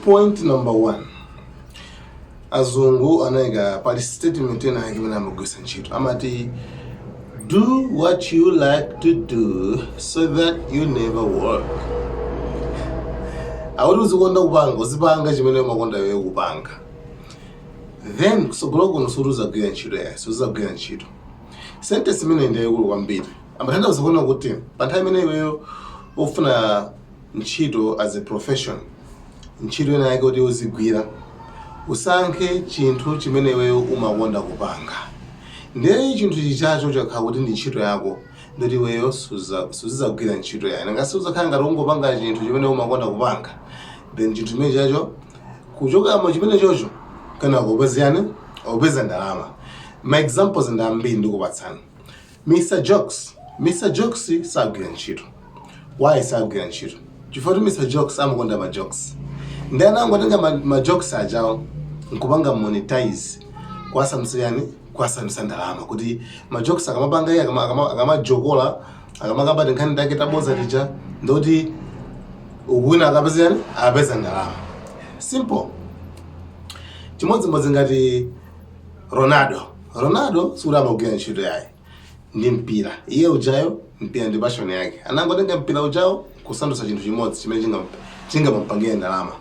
Point number 1. Azungu anaiga pali statement ena yakimena amagwisa ntchito amati do what you like to do so that you never work. Awuri uzikonda kupanga uzipanga chimene umakonda iwe kupanga, then kusogolo kuno suruzagwira ntchito yayi suruzagwira ntchito. Sentence imene ndiye kulu kwambiri ambatanda uzikona kuti pa nthawi imene iweyo ufuna ntchito as a profession, ntchito ena yake kuti uzigwira usankhe chinthu chimene iweyo umakonda kupanga. Ndiye chinthu chichacho chakhala kuti ndi ntchito yako ndoti iweyo suzizagwira ntchito yayi. Nangasi uzakhala ngati ungopanga chinthu chimene umakonda kupanga, then chinthu chimene chacho kuchoka mu chimene chocho kana kupezani upeza ndalama. My examples ndambiri ndikupatsani. Mr. Jokes sagwira ntchito. Why sagwira ntchito? Chifukwa Mr. Jokes amakonda ma jokes. Ndiye anangotenga ma jokes ajawo nkupanga monetize kwasamisa ndalama kuti ma jokes akamapanga iye akamajokola akamakamba nkhani ndake taboza tija ndoti ukuwina akapeza ndalama. Simple. Chimodzimodzi ngati Ronaldo sura amagwira ntchito yayi ndi mpira. Iye ujayo mpira ndi passion yake. Anangotenga mpira ujayo kusandutsa chinthu chimodzi chimene chingamupangire ndalama.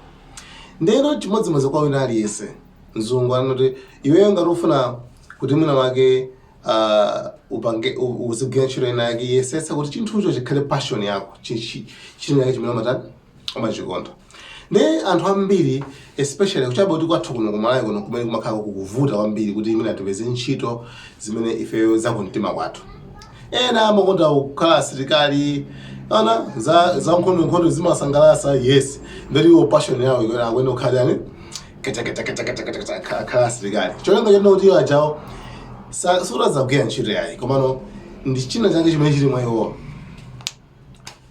Ndeno chimodzimodzi kwa wina aliyense. Mzungu anoti iweyo ngati ufuna kuti mwina wake uzigwira ntchito ina yake yesetsa kuti chinthucho chikhale passion yako, chinthu yake chimene umachikonda. Ne anthu ambiri especially kuchaba kuti kwathu kuno kumalawi kuno kumene kumakhala kukuvuta kwambiri kuti imene atipeze ntchito zimene ifeyo zakumtima kwathu. Ena amakonda kukhala asilikali, za nkhondo zimasangalatsa, yes, ndoti iwo passion yawo ikona akwenda kukhala yani khala asilikali. Cholenga choti kuti iwo ajawo surazagwira ntchito yayi, komano ndi china chake chimene chili mwa iwo.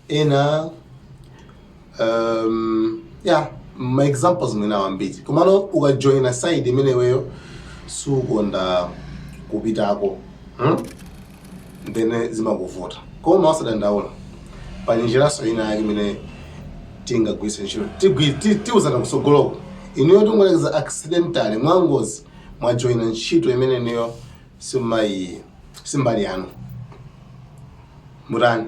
Ena my examples mwina wambiri. Komano ukajoina side imene iweyo sukonda kupitako, then zimakuvuta. Koma usadandaula pali njiraso ina yake imene tingagwisa ntchito tiuzana kusogoloko. Inuyo tingolekeza accidentally mwangozi mwajoina ntchito imene niyo simbali yanu murani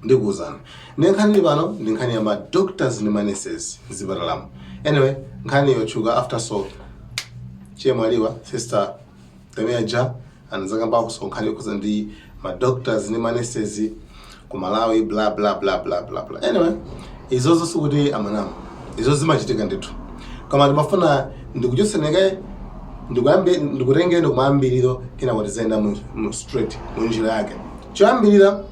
ndikuuzana. Nkhani pano ndi nkhani ya ma doctors ndi ma nurses mzipatalamo. Anyway, nkhani yochuka after so chemwaliwa sister Temeja anazakamba kusonkhani yokuza ndi ma doctors ndi ma nurses ku Malawi bla bla bla bla bla bla. Anyway, izozo sikuti amanama izo zimachitika ndithu. Koma ndimafuna ndikuchotseneke ndikurenge ndikumambiriro kina kuti zaenda mu straight mu njira yake. Choyambirira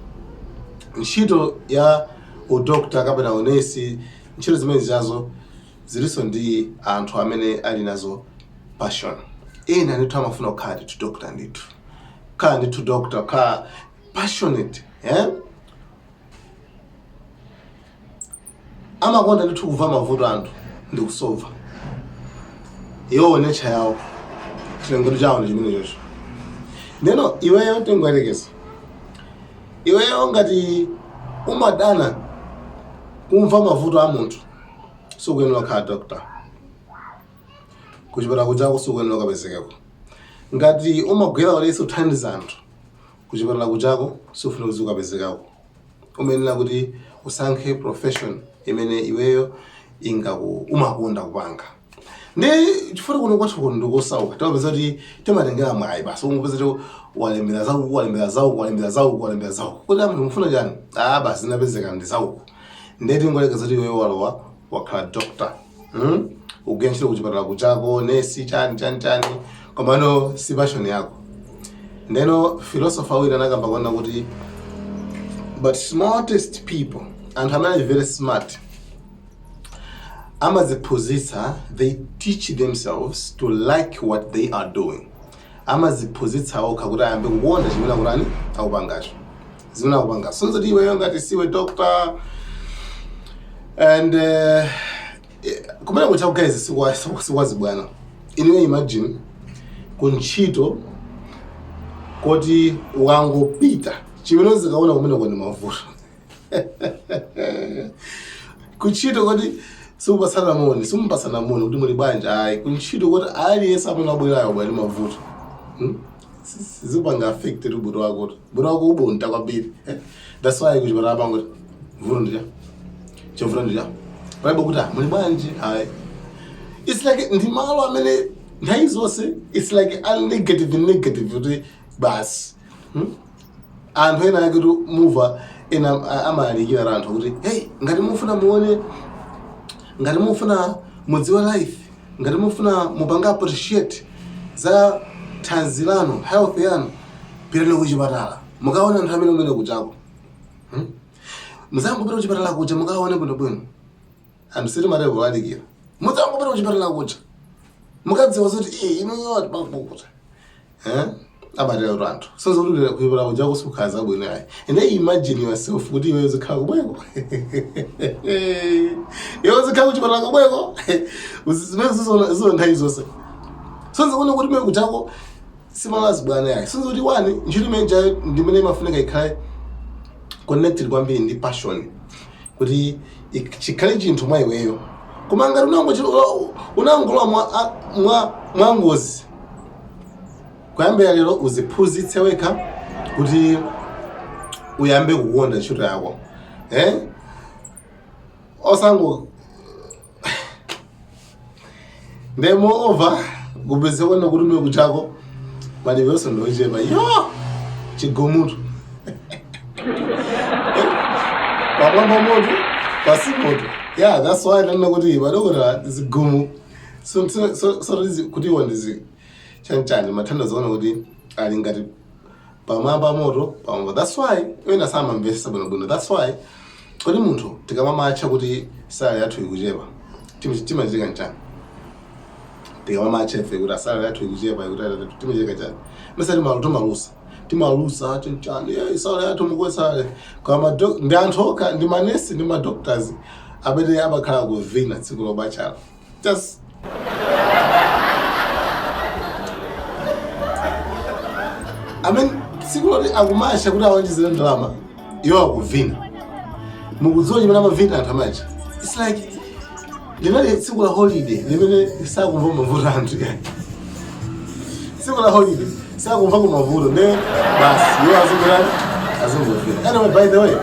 ntchito ya udokta kapena unesi, ntchito zimene zazo ziliso ndi anthu amene ali nazo passion. Ena ndithu amafuna kukhala ndithu doctor ndithu. Khala ndithu doctor, khala passionate, amakonda ndithu kuva mavuto anthu ndi kusolva. Iwo nature yawo chilengedwe chawo ndi chimene chocho. Ndeno iweyo tingwerekeza. Iweyo ngati umadana kumva mavuto a munthu sukuyenera kukhala doctor. Kuchipatala kuchako sukuyenera kapezekeko. Ngati umagwira ulesi uthandiza anthu kuchipatala kuchako sufuna kuti ukapezekako. Umenera kuti usankhe profession imene iweyo umakonda kupanga. Ndi chifukwa kuno kwathu kuno ndikosauka tapeza kuti timatengera mwayi basi ungopeza kuti walembera zauku kuti amene mufuna chani basi zinapezeka ndi zauku. Ndiye tingolekeza kuti iweyo walowa wakhala doctor, ugwira ntchito kuchipatala kuchako nesi chani komano si passion yako. Ndeno philosopher wina anakamba kwana kuti but smartest people, anthu amene ali very smart, amaziphunzitsa, they teach themselves to like what they are doing. Amaziphunzitsa okha kuti ayambe kukonda chimene akurani akupangacho zimene akupangacho. Sonse kuti iweyo ngati siwe doctor and kumene kuchaku guys sikwazi bwana. Anyway, imagine kuntchito kuti ukangopita chimene zikaona kumene kwene mavuto kuchito kuti siupasana moni simpasana moni kuti muli bwanji ayi kuntchito kuti aliyense amene abwerayo bwali mavuto zipanga affect buto wako ubonta kwambiri that's why kuchipatala pango vuto ndija chovuto ndija paibo kuti muli bwanji ayi it's like ndi malo amene nthawi zonse it's like a negative kuti basi anthu ena ake kuti muva ena amalikira anthu kuti hey ngati mufuna muone ngati mufuna mudziwe life ngati mufuna mupanga appreciate za thanzi lanu health yanu pirani kuchipatala mukaona anthu amene umene kuchako muzangopita kuchipatala kucha mukaone bwinobwino anthu siti matevo alikira muzangopita kuchipatala kucha mukadziwa zoti ino yoti pakupukuta abatero anthu sonzo kuti kuchipatala kucha kusukhaza bwino ayi and imagine yourself kuti iwe uzikhala kubweko iwe uzikhala kuchipatala kubweko zimene zizo nthawi zonse sonzo kuona kuti mwe kuchako simalazi bwana yake sonzo kuti wani ntchito imene ndimene imafunika ikhale connected kwambiri ndi passion kuti chikhale chinthu mwa iweyo koma ngati unangola mwa ngozi kuyambira lero uziphunzitse wekha kuti uyambe kukonda ntchito yako osango moreover kupeze kuona kuti mwe kuchako malipiro yonse ndochepa yo chigomutu pamwamba moto pasi moto yeah that's why ndana kuti madokotala zigumu so kuti iwo ndizi chanchani mathanda zoona kuti ali ngati pamwamba moto pamwamba that's why wena sama mvesa bwino that's why kuti munthu tikamamacha kuti sala yathu ikuchepa timachika nchani tikamamacha ife kuti sala yathu ikuchepa kuti timachika nchani mesati malusa timalusa chanchani sala yathu mukwesale kama ndi anthu okha ndi manesi ndi madoctors abene abakhala kuvina tsiku lobachala just tsiku loti akumasha kuti awonjezere ndalama iwo akuvina mukudziwa chimene amavina anthu amacha it's like linali tsiku la holiday limene sakumva mavuto anthu yani tsiku la holiday sakumva kumavuto ne basi iwo azinguvina anyway by the way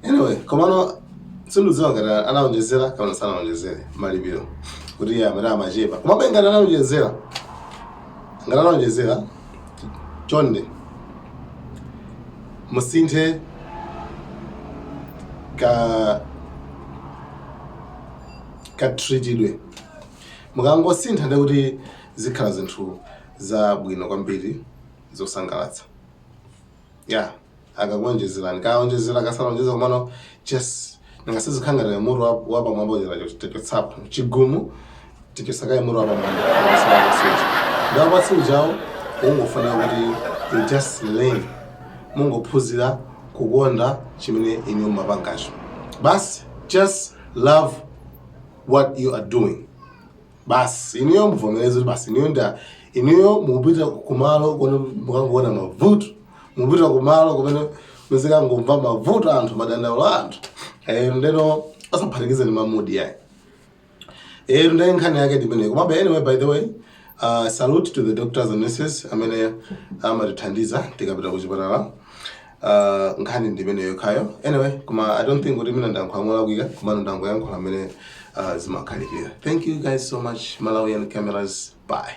anyway komano sindudziwa ngati anaonjezera kana sanaonjezere malipiro kuti ya mara majepa koma ngati anaonjezera chonde musinthe ka treatedwe mukangosintha ndekuti zikhala zinthu za bwino kwambiri zosangalatsa yeah akakuonjezerani kaonjezera kasanaonjezera komano just ningasizikhangatira mutu wapamwamba techotsapo chigumu tichosakaye mutu wapamwamba ndapatsi ujawo ungofuna kuti you just learn mungophunzira kukonda chimene inu mapangacho basi just love what you are doing basi iniyo mvomereze kuti basi iniyo mupita kumalo kono mukangoona mavuto mupita kumalo kumene muzika ngomva mavuto anthu madandaulo anthu ndeno asaphatikize ni mamudi yayi ndiye nkhani yake ndimene komabe anyway by the way salute to the doctors and nurses amene amatithandiza tikapita kuchipatala nkhani ndimene yokhayo anyway koma I don't think kuti mina ndankhola kwika koma ndangoyankhula amene zimakhalipira. Thank you guys so much, Malawian cameras. Bye.